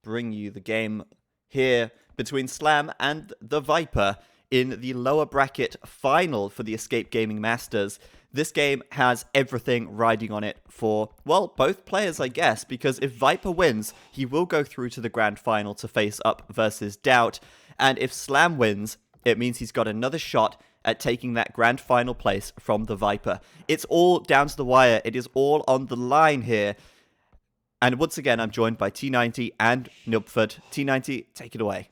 bring you the game here between Slam and TheViper in the lower bracket final for the Escape Gaming Masters. This game has everything riding on it for, well, both players, I guess, because if Viper wins, he will go through to the grand final to face up versus Doubt, and if Slam wins, it means he's got another shot at taking that grand final place from TheViper. It's all down to the wire. It is all on the line here. And once again, I'm joined by T90 and Nubford. T90, take it away.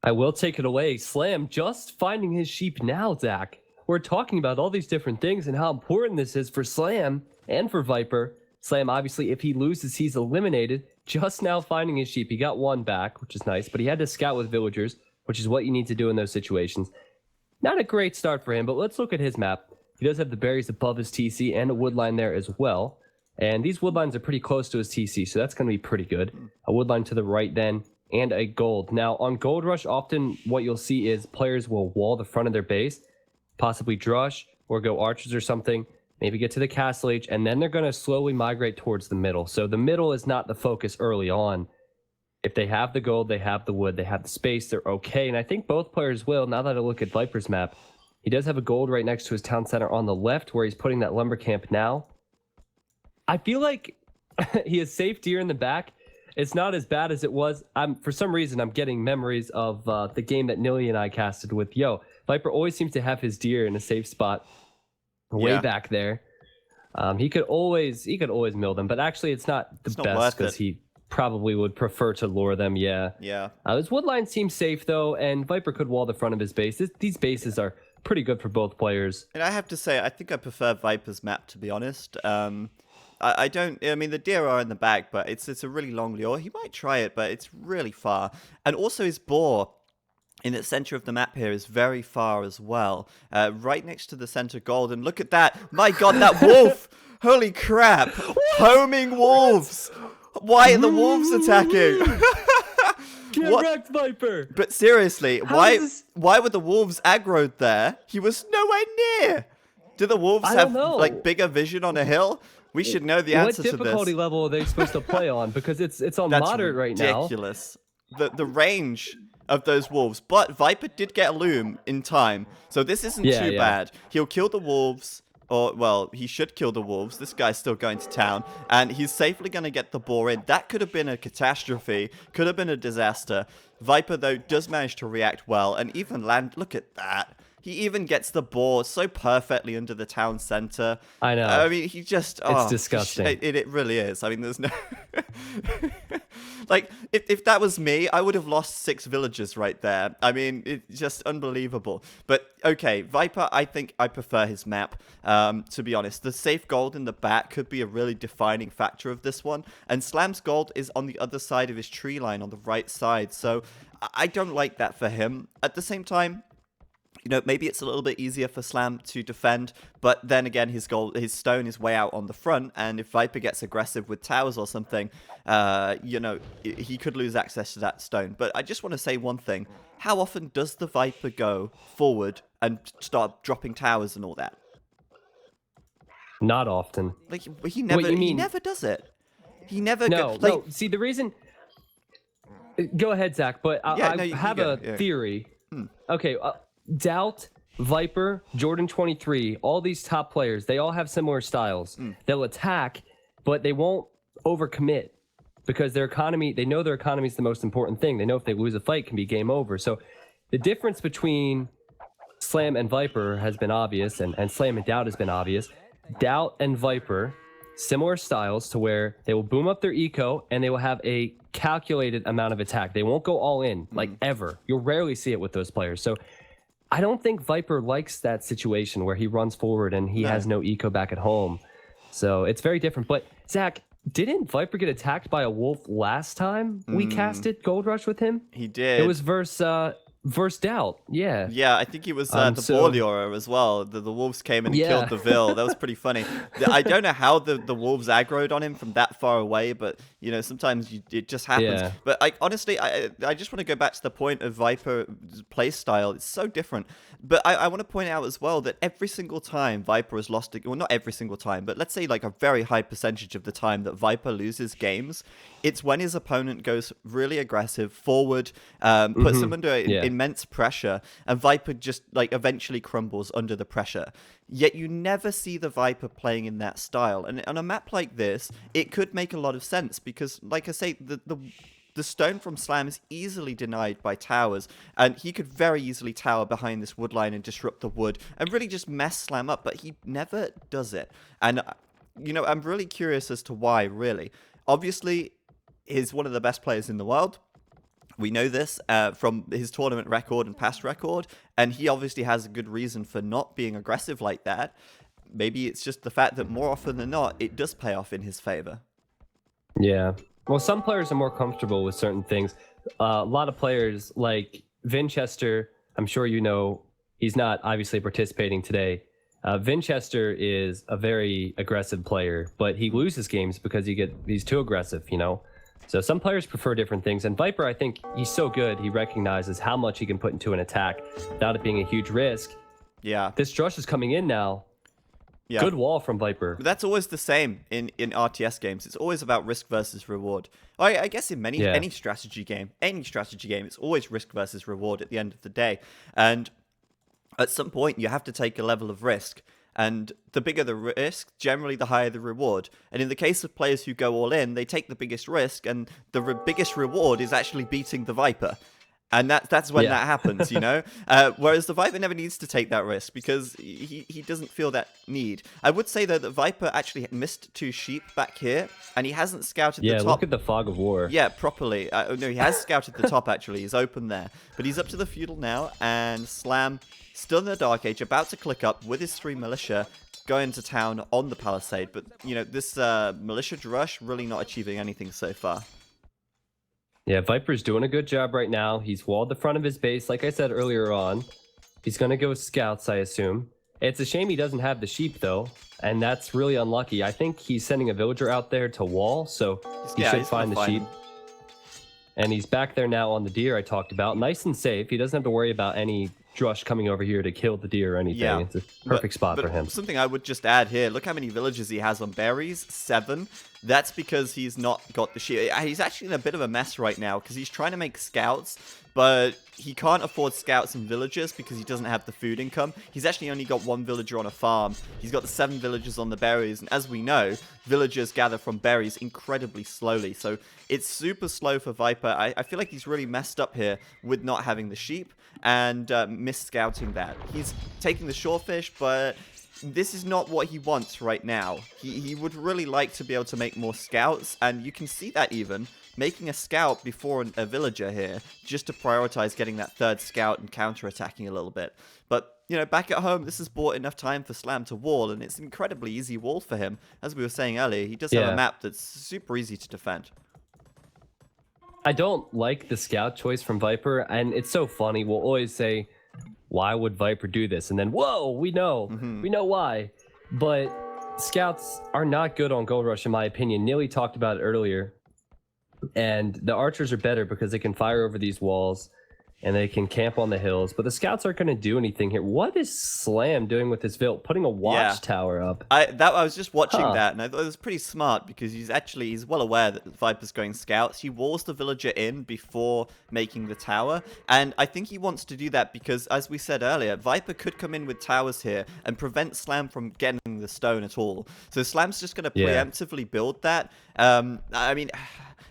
I will take it away. Slam just finding his sheep now, Zach. We're talking about all these different things and how important this is for Slam and for Viper. Slam, obviously, if he loses, he's eliminated. Just now finding his sheep. He got one back, which is nice, but he had to scout with villagers, which is what you need to do in those situations. Not a great start for him, but let's look at his map. He does have the berries above his TC and a wood line there as well. And these wood lines are pretty close to his TC, so that's going to be pretty good. A wood line to the right then, and a gold. Now, on Gold Rush, often what you'll see is players will wall the front of their base, possibly drush or go archers or something, maybe get to the castle age, and then they're going to slowly migrate towards the middle. So the middle is not the focus early on. If they have the gold, they have the wood, they have the space, they're okay. And I think both players will. Now that I look at Viper's map, he does have a gold right next to his town center on the left where he's putting that lumber camp now. I feel like he has safe deer in the back. It's not as bad as it was. For some reason, I'm getting memories of the game that Nilly and I casted with. Viper always seems to have his deer in a safe spot way back there. He could always mill them, but actually it's not the best because he probably would prefer to lure them. Yeah. His wood line seems safe though, and Viper could wall the front of his base. These bases are pretty good for both players. And I have to say, I think I prefer Viper's map, to be honest. I mean, the deer are in the back, but it's a really long lure. He might try it, but it's really far. And also his boar in the center of the map here is very far as well. Right next to the center gold. And look at that. My God, that wolf. Holy crap. Homing wolves. Why are the wolves attacking? Get wrecked, Viper. But seriously, why were the wolves aggroed there? He was nowhere near. Do the wolves have like bigger vision on a hill? We should know the answer to this. What difficulty level are they supposed to play on? Because it's on moderate right now. That's ridiculous. The range of those wolves. But Viper did get a loom in time, so this isn't too bad. He'll kill the wolves, or, well, he should kill the wolves. This guy's still going to town, and he's safely going to get the boar in. That could have been a catastrophe, could have been a disaster. Viper, though, does manage to react well, and even land. Look at that. He even gets the boar so perfectly under the town center. I know. I mean, he just... It's disgusting. It really is. I mean, there's no... Like, if that was me, I would have lost 6 villagers right there. I mean, it's just unbelievable. But, okay, Viper, I think I prefer his map, to be honest. The safe gold in the back could be a really defining factor of this one. And Slam's gold is on the other side of his tree line, on the right side. So, I don't like that for him. At the same time, you know, maybe it's a little bit easier for Slam to defend, but then again, his stone is way out on the front, and if Viper gets aggressive with towers or something, you know, he could lose access to that stone. But I just want to say one thing. How often does the Viper go forward and start dropping towers and all that? Not often. Like, he never does it. He never... No, see, the reason... Go ahead, Zach, but I have a theory. Okay, Doubt, Viper, Jordan 23, all these top players, they all have similar styles. They'll attack, but they won't overcommit because their economy, they know their economy is the most important thing. They know if they lose a fight, it can be game over. So the difference between Slam and Viper has been obvious, and Slam and Doubt has been obvious. Doubt and Viper, similar styles to where they will boom up their eco and they will have a calculated amount of attack. They won't go all in, like ever. You'll rarely see it with those players. So I don't think Viper likes that situation where he runs forward and he has no eco back at home. So it's very different. But Zach, didn't Viper get attacked by a wolf last time we casted Gold Rush with him? He did. It was versus versed out. Yeah. Yeah, I think it was the So Borleora as well. The wolves came and killed yeah. the Vil. That was pretty funny. I don't know how the wolves aggroed on him from that far away, but you know sometimes it just happens. Yeah. But honestly, I just want to go back to the point of Viper play style. It's so different. But I want to point out as well that every single time Viper has lost, well, not every single time, but let's say like a very high percentage of the time that Viper loses games, it's when his opponent goes really aggressive forward, puts him under Yeah. immense pressure, and Viper just like eventually crumbles under the pressure. Yet you never see the Viper playing in that style. And on a map like this, it could make a lot of sense because, like I say, the stone from Slam is easily denied by towers, and he could very easily tower behind this wood line and disrupt the wood and really just mess Slam up, but he never does it. And, you know, I'm really curious as to why, really. Obviously, he's one of the best players in the world. We know this from his tournament record and past record, and he obviously has a good reason for not being aggressive like that. Maybe it's just the fact that more often than not, it does pay off in his favor. Yeah. Well, some players are more comfortable with certain things. A lot of players like Vinchester, I'm sure you know, he's not obviously participating today. Vinchester is a very aggressive player, but he loses games because he's too aggressive, you know? So some players prefer different things. And Viper, I think he's so good, he recognizes how much he can put into an attack without it being a huge risk. Yeah. This Drush is coming in now. Yeah. Good wall from Viper. But that's always the same in RTS games. It's always about risk versus reward. I guess in any strategy game, it's always risk versus reward at the end of the day. And at some point, you have to take a level of risk. And the bigger the risk, generally the higher the reward. And in the case of players who go all in, they take the biggest risk, and the biggest reward is actually beating the Viper. And that's when that happens, you know? Whereas the Viper never needs to take that risk because he doesn't feel that need. I would say, though, that Viper actually missed 2 sheep back here, and he hasn't scouted the top. Yeah, look at the fog of war. Yeah, properly. No, he has scouted the top, actually. He's open there. But he's up to the feudal now, and Slam, still in the Dark Age, about to click up with his 3 militia, going to town on the Palisade. But, you know, this militia Drush really not achieving anything so far. Yeah, Viper's doing a good job right now. He's walled the front of his base, like I said earlier on. He's going to go scouts, I assume. It's a shame he doesn't have the sheep, though, and that's really unlucky. I think he's sending a villager out there to wall, so he should find the sheep. And he's back there now on the deer I talked about. Nice and safe. He doesn't have to worry about any Drush coming over here to kill the deer or anything. Yeah, it's a perfect spot for him. Something I would just add here, look how many villages he has on berries, 7. That's because he's not got the sheep. He's actually in a bit of a mess right now because he's trying to make scouts, but he can't afford scouts and villagers because he doesn't have the food income. He's actually only got 1 villager on a farm. He's got the 7 villagers on the berries, and as we know, villagers gather from berries incredibly slowly. So it's super slow for Viper. I feel like he's really messed up here with not having the sheep and mis-scouting that. He's taking the shorefish, but this is not what he wants right now. He would really like to be able to make more scouts, and you can see that even making a scout before a villager here, just to prioritize getting that 3rd scout and counter-attacking a little bit. But, you know, back at home, this has bought enough time for Slam to wall, and it's an incredibly easy wall for him. As we were saying earlier, he does have a map that's super easy to defend. I don't like the scout choice from Viper, and it's so funny. We'll always say, why would Viper do this? And then, whoa, we know. We know why. But scouts are not good on Gold Rush, in my opinion. Neely talked about it earlier. And the archers are better because they can fire over these walls and they can camp on the hills. But the scouts aren't going to do anything here. What is Slam doing with this Vilt? Putting a watchtower up. I was just watching that, and I thought it was pretty smart because he's well aware that Viper's going scouts. He walls the villager in before making the tower, and I think he wants to do that because, as we said earlier, Viper could come in with towers here and prevent Slam from getting the stone at all. So Slam's just going to preemptively build that. I mean,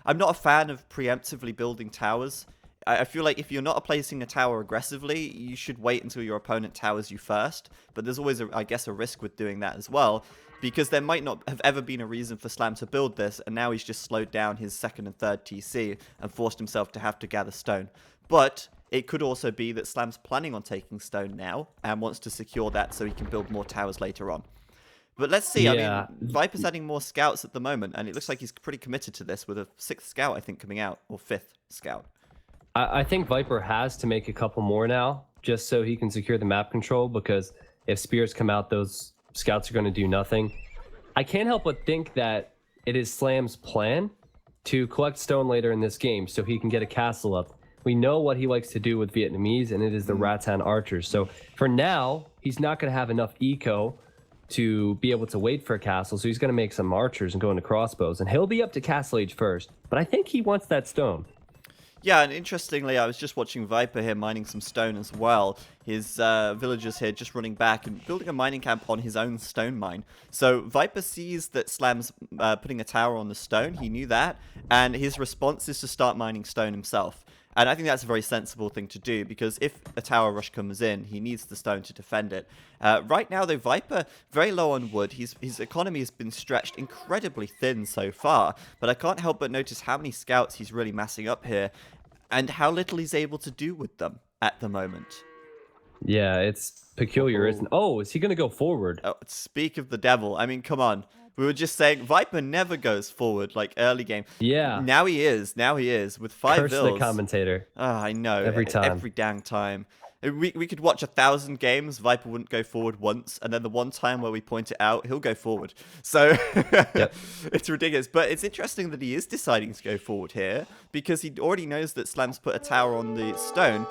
I'm not a fan of preemptively building towers. I feel like if you're not placing a tower aggressively, you should wait until your opponent towers you first. But there's always, I guess, a risk with doing that as well, because there might not have ever been a reason for Slam to build this, and now he's just slowed down his 2nd and 3rd TC and forced himself to have to gather stone. But it could also be that Slam's planning on taking stone now and wants to secure that so he can build more towers later on. But let's see. I mean, Viper's adding more scouts at the moment, and it looks like he's pretty committed to this with a 6th scout, I think, coming out, or 5th scout. I think Viper has to make a couple more now, just so he can secure the map control, because if spears come out, those scouts are going to do nothing. I can't help but think that it is Slam's plan to collect stone later in this game so he can get a castle up. We know what he likes to do with Vietnamese, and it is the Rattan archers. So for now, he's not going to have enough eco to be able to wait for a castle, so he's going to make some archers and go into crossbows, and he'll be up to castle age first. But I think he wants that stone. Yeah, and interestingly, I was just watching Viper here mining some stone as well. His villagers here just running back and building a mining camp on his own stone mine. So Viper sees that Slam's putting a tower on the stone. He knew that, and his response is to start mining stone himself. And I think that's a very sensible thing to do, because if a tower rush comes in, he needs the stone to defend it. Right now, though, Viper, very low on wood. His economy has been stretched incredibly thin so far, but I can't help but notice how many scouts he's really massing up here, and how little he's able to do with them at the moment. Yeah, it's peculiar, isn't it? Oh, is he going to go forward? Oh, speak of the devil. I mean, come on. We were just saying Viper never goes forward like early game. Yeah. Now he is. Now he is with 5 Curse vills. the commentator. Oh, I know. Every time. Every dang time. We could watch 1,000 games, Viper wouldn't go forward once, and then the one time where we point it out, he'll go forward. So Yep. It's ridiculous. But it's interesting that he is deciding to go forward here, because he already knows that Slam's put a tower on the stone.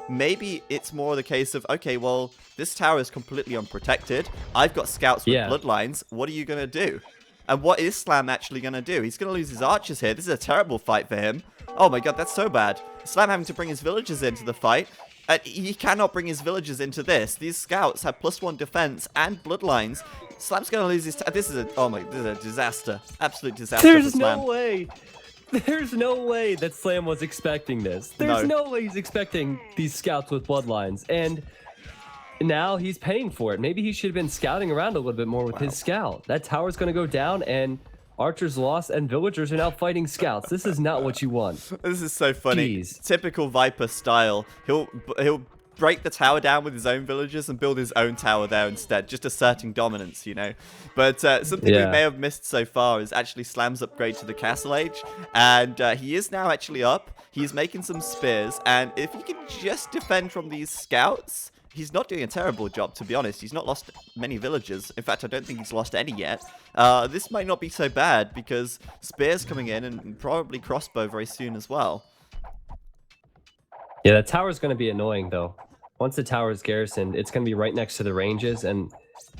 Maybe it's more the case of, okay, well, this tower is completely unprotected. I've got scouts with bloodlines. What are you going to do? And what is Slam actually going to do? He's going to lose his archers here. This is a terrible fight for him. Oh my god, that's so bad. Slam having to bring his villagers into the fight. He cannot bring his villagers into this. These scouts have +1 defense and bloodlines. Slam's going to lose his... This is a disaster. Absolute disaster for Slam. No way. There's no way that Slam was expecting this. There's no way he's expecting these scouts with bloodlines. And now he's paying for it. Maybe he should have been scouting around a little bit more with his scout. That tower's going to go down, and archers lost, and villagers are now fighting scouts. This is not what you want. This is so funny. Jeez. Typical Viper style. He'll break the tower down with his own villagers and build his own tower there instead, just asserting dominance, you know. But something we may have missed so far is actually Slam's upgrade to the Castle Age, and he is now actually up. He's making some spears, and if he can just defend from these scouts, he's not doing a terrible job, to be honest. He's not lost many villagers. In fact, I don't think he's lost any yet. This might not be so bad, because spears coming in, and probably crossbow very soon as well. Yeah, that tower's going to be annoying, though. Once the tower is garrisoned, it's going to be right next to the ranges, and,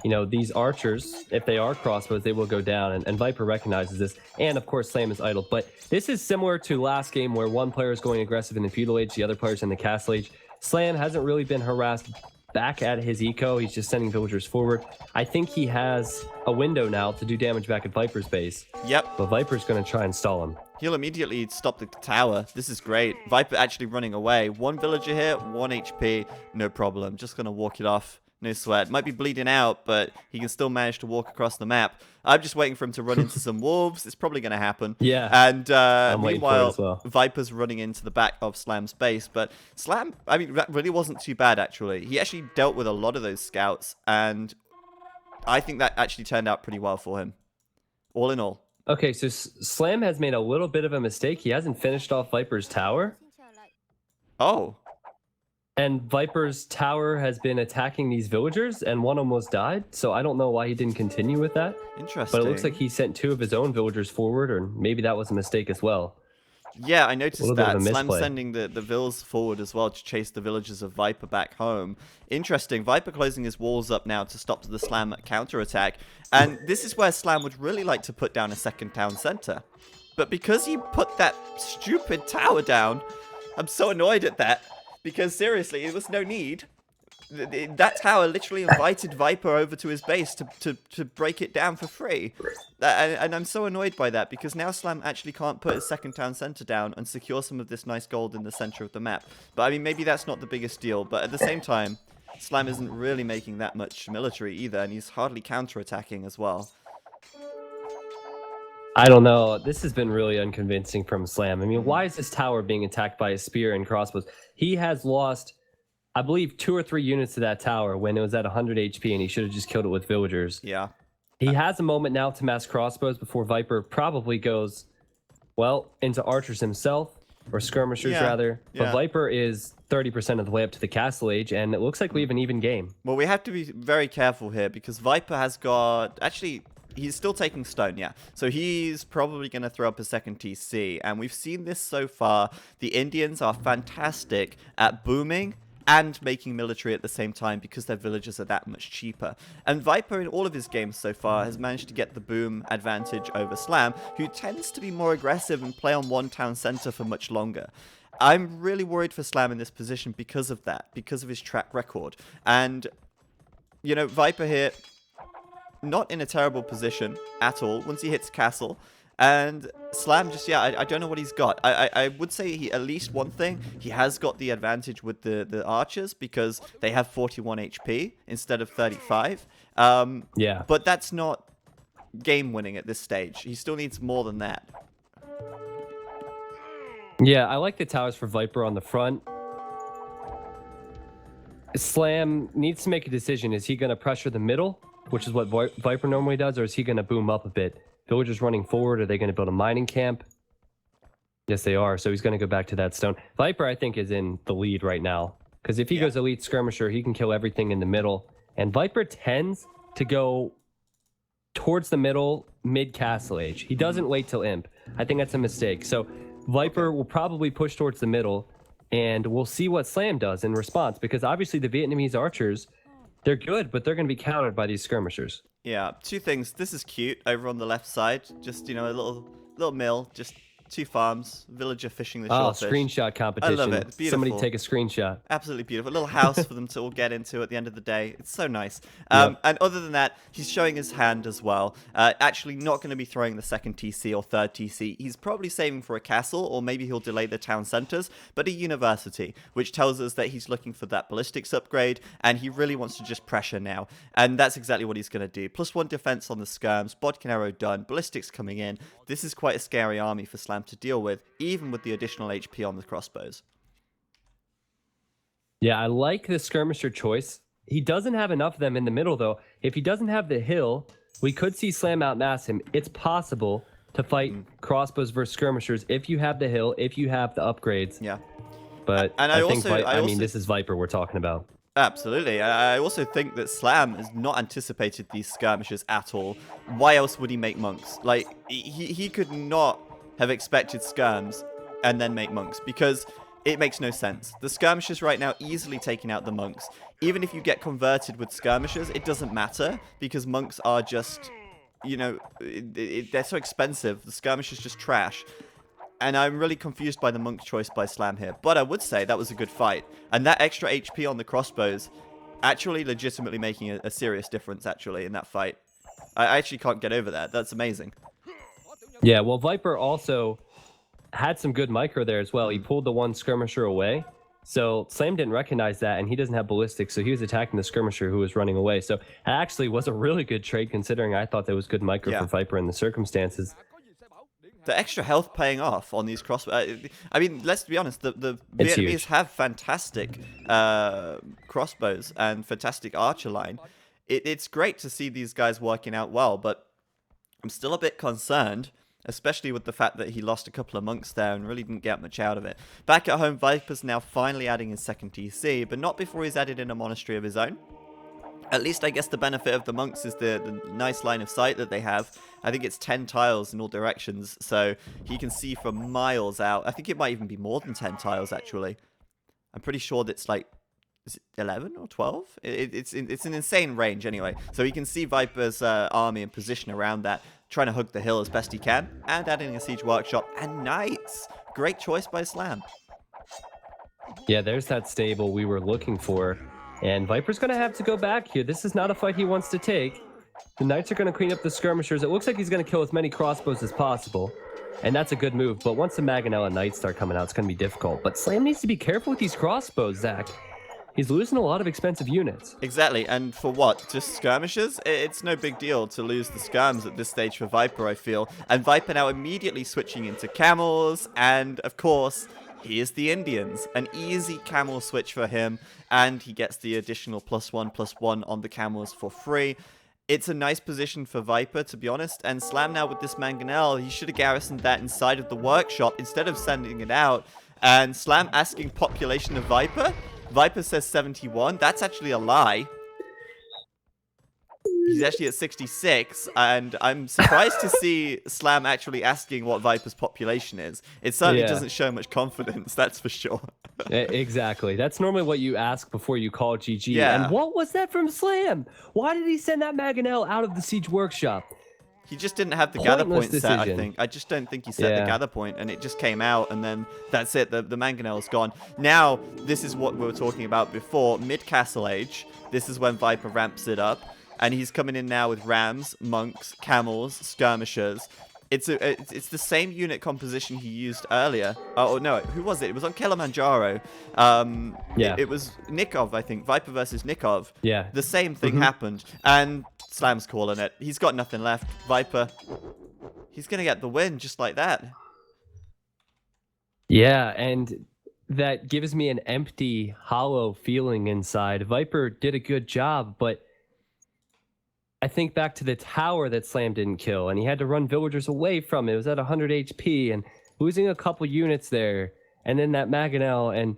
you know, these archers, if they are crossbows, they will go down, and Viper recognizes this, and, of course, Slam is idle. But this is similar to last game, where one player is going aggressive in the Feudal Age, the other player's in the Castle Age. Slam hasn't really been harassed back at his eco. He's just sending villagers forward. I think he has a window now to do damage back at Viper's base. Yep. But Viper's going to try and stall him. He'll immediately stop the tower. This is great. Viper actually running away. 1 villager here, 1 HP. No problem. Just going to walk it off. No sweat. Might be bleeding out, but he can still manage to walk across the map. I'm just waiting for him to run into some wolves. It's probably going to happen. Yeah. And meanwhile, Viper's running into the back of Slam's base. But Slam, I mean, that really wasn't too bad, actually. He actually dealt with a lot of those scouts, and I think that actually turned out pretty well for him. All in all. Okay, so Slam has made a little bit of a mistake. He hasn't finished off Viper's tower. Oh. And Viper's tower has been attacking these villagers, and one almost died. So I don't know why he didn't continue with that. Interesting. But it looks like he sent 2 of his own villagers forward, or maybe that was a mistake as well. Yeah, I noticed that. Slam misplay. sending the vills forward as well to chase the villagers of Viper back home. Interesting. Viper closing his walls up now to stop the Slam counterattack. And this is where Slam would really like to put down a second town center. But because he put that stupid tower down, I'm so annoyed at that. Because seriously, there was no need. That tower literally invited Viper over to his base to break it down for free. And I'm so annoyed by that, because now Slam actually can't put his second town center down and secure some of this nice gold in the center of the map. But I mean, maybe that's not the biggest deal. But at the same time, Slam isn't really making that much military either, and he's hardly counterattacking as well. I don't know. This has been really unconvincing from Slam. I mean, why is this tower being attacked by a spear and crossbows? He has lost, I believe, 2 or 3 units to that tower when it was at 100 HP, and he should have just killed it with villagers. Yeah. He has a moment now to mass crossbows before Viper probably goes, well, into archers himself. or skirmishers Yeah, rather. But yeah. Viper is 30% of the way up to the castle age, and it looks like we have an even game. Well, we have to be very careful here because Viper has got... Actually, he's still taking stone, yeah. So he's probably going to throw up a second TC. And we've seen this so far. The Indians are fantastic at booming and making military at the same time because their villages are that much cheaper. And Viper in all of his games so far has managed to get the boom advantage over Slam, who tends to be more aggressive and play on one town center for much longer. I'm really worried for Slam in this position because of that, because of his track record. And, you know, Viper here, not in a terrible position at all once he hits castle. And Slam just, yeah, I don't know what he's got. I would say he, at least one thing, he has got the advantage with the archers because they have 41 HP instead of 35. Yeah. But that's not game winning at this stage. He still needs more than that. Yeah, I like the towers for Viper on the front. Slam needs to make a decision. Is he going to pressure the middle, which is what Viper normally does, or is he going to boom up a bit? Villagers running forward, are they going to build a mining camp? Yes, they are. So he's going to go back to that stone. Viper, I think, is in the lead right now. Because if he goes elite skirmisher, he can kill everything in the middle. And Viper tends to go towards the middle, mid-castle age. He doesn't wait till imp. I think that's a mistake. So Viper will probably push towards the middle, and we'll see what Slam does in response. Because obviously the Vietnamese archers, they're good, but they're going to be countered by these skirmishers. Yeah, two things. This is cute over on the left side. Just, you know, a little mill, just 2 farms, villager fishing the shellfish. Screenshot competition. I love it. It's beautiful. Somebody take a screenshot. Absolutely beautiful. A little house for them to all get into at the end of the day. It's so nice. Yep. And other than that, he's showing his hand as well. Actually not going to be throwing the second TC or third TC. He's probably saving for a castle, or maybe he'll delay the town centers, but a university, which tells us that he's looking for that ballistics upgrade, and he really wants to just pressure now. And that's exactly what he's going to do. +1 defense on the skirms, bodkin arrow done, ballistics coming in. This is quite a scary army for Slam to deal with, even with the additional HP on the crossbows. Yeah, I like the skirmisher choice. He doesn't have enough of them in the middle, though. If he doesn't have the hill, we could see Slam outmass him. It's possible to fight crossbows versus skirmishers if you have the hill, if you have the upgrades. Yeah. But And I mean, this is Viper we're talking about. Absolutely. I also think that Slam has not anticipated these skirmishes at all. Why else would he make monks? Like, he could not have expected skirms and then make monks, because it makes no sense. The skirmishers right now easily taking out the monks. Even if you get converted with skirmishers, it doesn't matter, because monks are just, you know, they're so expensive. The skirmishers just trash. And I'm really confused by the monk choice by Slam here. But I would say that was a good fight. And that extra HP on the crossbows actually legitimately making a serious difference, actually, in that fight. I actually can't get over that. That's amazing. Yeah, well, Viper also had some good micro there as well. He pulled the one skirmisher away. So Slam didn't recognize that, and he doesn't have ballistics, so he was attacking the skirmisher who was running away. So it actually was a really good trade, considering I thought that was good micro for Viper in the circumstances. The extra health paying off on these crossbows. I mean, let's be honest, the Vietnamese have fantastic crossbows and fantastic archer line. It's great to see these guys working out well, but I'm still a bit concerned, especially with the fact that he lost a couple of monks there and really didn't get much out of it. Back at home, Viper's now finally adding his second TC, but not before he's added in a monastery of his own. At least I guess the benefit of the monks is the nice line of sight that they have. I think it's 10 tiles in all directions, so he can see for miles out. I think it might even be more than 10 tiles, actually. I'm pretty sure that's like, is it 11 or 12? It's an insane range anyway. So he can see Viper's army and position around that, trying to hug the hill as best he can, and adding a siege workshop and knights. Great choice by Slam. Yeah, there's that stable we were looking for. And Viper's going to have to go back here. This is not a fight he wants to take. The Knights are going to clean up the skirmishers. It looks like he's going to kill as many crossbows as possible. And that's a good move. But once the Maganella Knights start coming out, it's going to be difficult. But Slam needs to be careful with these crossbows, Zach. He's losing a lot of expensive units. Exactly, and for what? Just skirmishes? It's no big deal to lose the skirms at this stage for Viper, I feel. And Viper now immediately switching into camels, and of course, here's the Indians. An easy camel switch for him, and he gets the additional +1/+1 on the camels for free. It's a nice position for Viper, to be honest, and Slam now with this Mangonel, he should have garrisoned that inside of the workshop instead of sending it out. And Slam asking population of Viper. Viper says 71. That's actually a lie. He's actually at 66, and I'm surprised to see Slam actually asking what Viper's population is. It certainly doesn't show much confidence, that's for sure. Exactly. That's normally what you ask before you call GG. Yeah. And what was that from Slam? Why did he send that Mangonel out of the Siege Workshop? He just didn't have the gather point Pointless set, I decision. think. I just don't think he set the gather point, and it just came out, and then that's it. The Mangonel's gone. Now, this is what we were talking about before. Mid-Castle Age, this is when Viper ramps it up. And he's coming in now with rams, monks, camels, skirmishers. It's the same unit composition he used earlier. Oh, no, who was it? It was on Kilimanjaro. It was Nikov, I think. Viper versus Nikov. Yeah. The same thing happened. And Slam's calling it. He's got nothing left. Viper, he's going to get the win just like that. Yeah, and that gives me an empty, hollow feeling inside. Viper did a good job, but I think back to the tower that Slam didn't kill, and he had to run villagers away from it. It was at 100 HP, and losing a couple units there, and then that Mangonel, and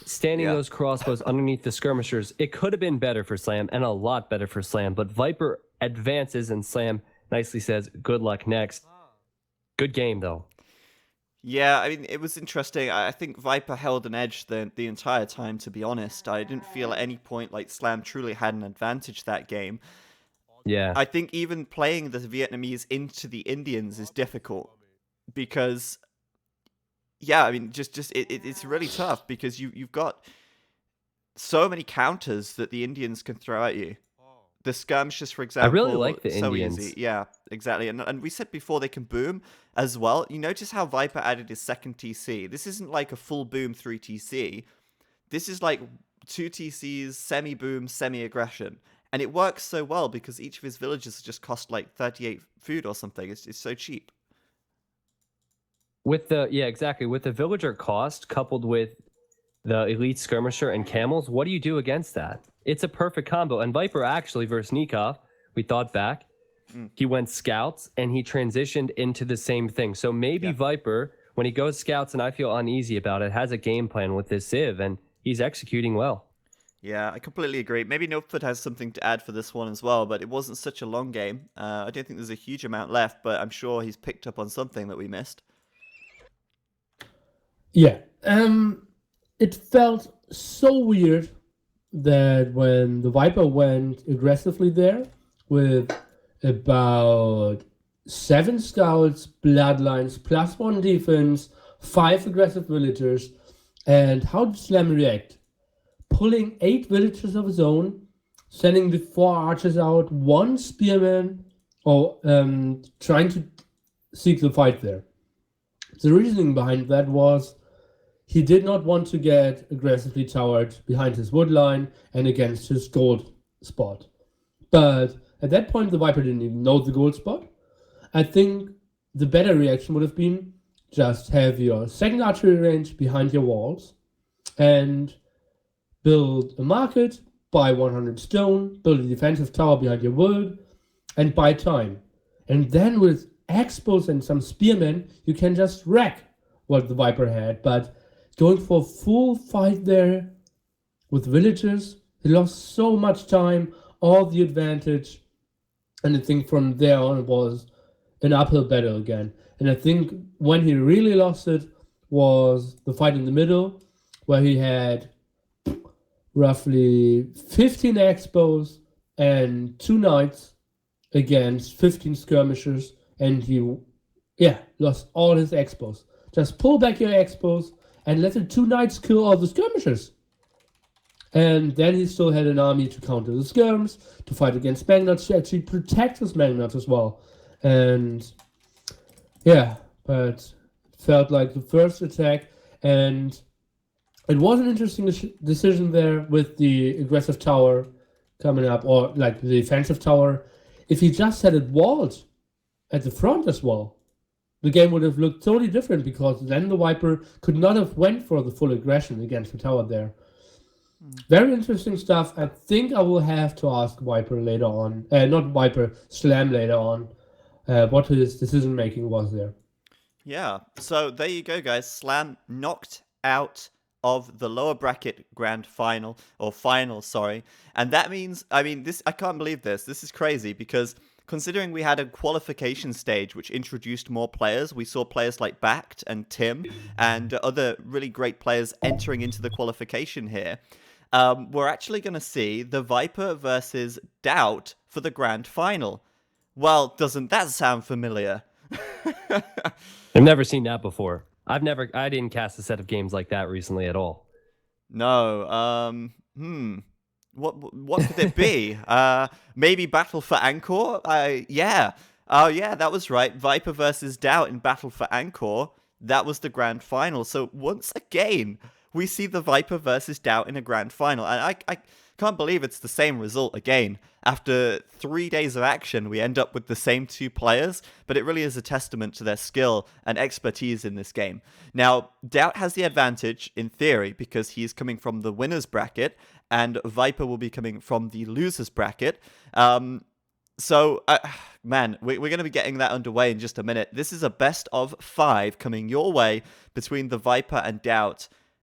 standing those crossbows underneath the skirmishers. It could have been better for Slam, and a lot better for Slam, but Viper advances, and Slam nicely says, good luck next. Good game, though. Yeah, I mean, it was interesting. I think Viper held an edge the entire time, to be honest. I didn't feel at any point like Slam truly had an advantage that game. Yeah. I think even playing the Vietnamese into the Indians is difficult because, yeah, I mean, it's really tough because you've got so many counters that the Indians can throw at you. The skirmishers, for example, I really like the so Indians. easy. Yeah, exactly. And we said before they can boom as well. You notice how Viper added his second TC. This isn't like a full boom 3 TC. This is like 2 TCs, semi-boom, semi-aggression. And it works so well because each of his villages just cost like 38 food or something. It's so cheap. With the exactly. With the villager cost coupled with the elite skirmisher and camels, what do you do against that? It's a perfect combo. And Viper actually versus Nikov, we thought back. He went scouts and he transitioned into the same thing. So maybe Viper, when he goes scouts, and I feel uneasy about it, has a game plan with this Civ, and he's executing well. Yeah, I completely agree. Maybe Notepad has something to add for this one as well, but it wasn't such a long game. I don't think there's a huge amount left, but I'm sure he's picked up on something that we missed. Yeah. It felt so weird that when the Viper went aggressively there with about 7 scouts, bloodlines, +1 defense, 5 aggressive villagers, and how did Slam react? Pulling 8 villagers of his own, sending the 4 archers out, 1 spearman, trying to seek the fight there. The reasoning behind that was he did not want to get aggressively towered behind his wood line and against his gold spot. But at that point, the Viper didn't even know the gold spot. I think the better reaction would have been just have your second archery range behind your walls and build a market, buy 100 stone, build a defensive tower behind your wood, and buy time. And then with expos and some spearmen, you can just wreck what the Viper had. But going for a full fight there with villagers, he lost so much time, all the advantage. And I think from there on it was an uphill battle again. And I think when he really lost it was the fight in the middle, where he had roughly 15 expos and 2 knights against 15 skirmishers, and he lost all his expos. Just pull back your expos and let the 2 knights kill all the skirmishers. And then he still had an army to counter the skirms, to fight against magnates, to actually protect his magnates as well. And yeah, but it felt like the first attack, and it was an interesting decision there with the aggressive tower coming up, or like the defensive tower. If he just had it walled at the front as well, the game would have looked totally different, because then the Viper could not have went for the full aggression against the tower there. Very interesting stuff. I think I will have to ask Viper later on. Not Viper, Slam later on. What his decision making was there. Yeah, so there you go, guys. Slam knocked out of the lower bracket grand final, or final, sorry. And that means, I mean, I can't believe this. This is crazy because considering we had a qualification stage which introduced more players, we saw players like Bact and Tim and other really great players entering into the qualification here. We're actually going to see the Viper versus Doubt for the grand final. Well, doesn't that sound familiar? I've never seen that before. I didn't cast a set of games like that recently at all. No. What could it be? Maybe Battle for Angkor? Yeah. Oh, yeah, that was right. Viper versus Doubt in Battle for Angkor. That was the grand final. So once again, we see the Viper versus Doubt in a grand final. And I can't believe it's the same result again. After 3 days of action, we end up with the same two players, but it really is a testament to their skill and expertise in this game. Now, Doubt has the advantage, in theory, because he's coming from the winner's bracket, and Viper will be coming from the loser's bracket. So, man, we're going to be getting that underway in just a minute. This is a best of 5 coming your way between the Viper and Doubt.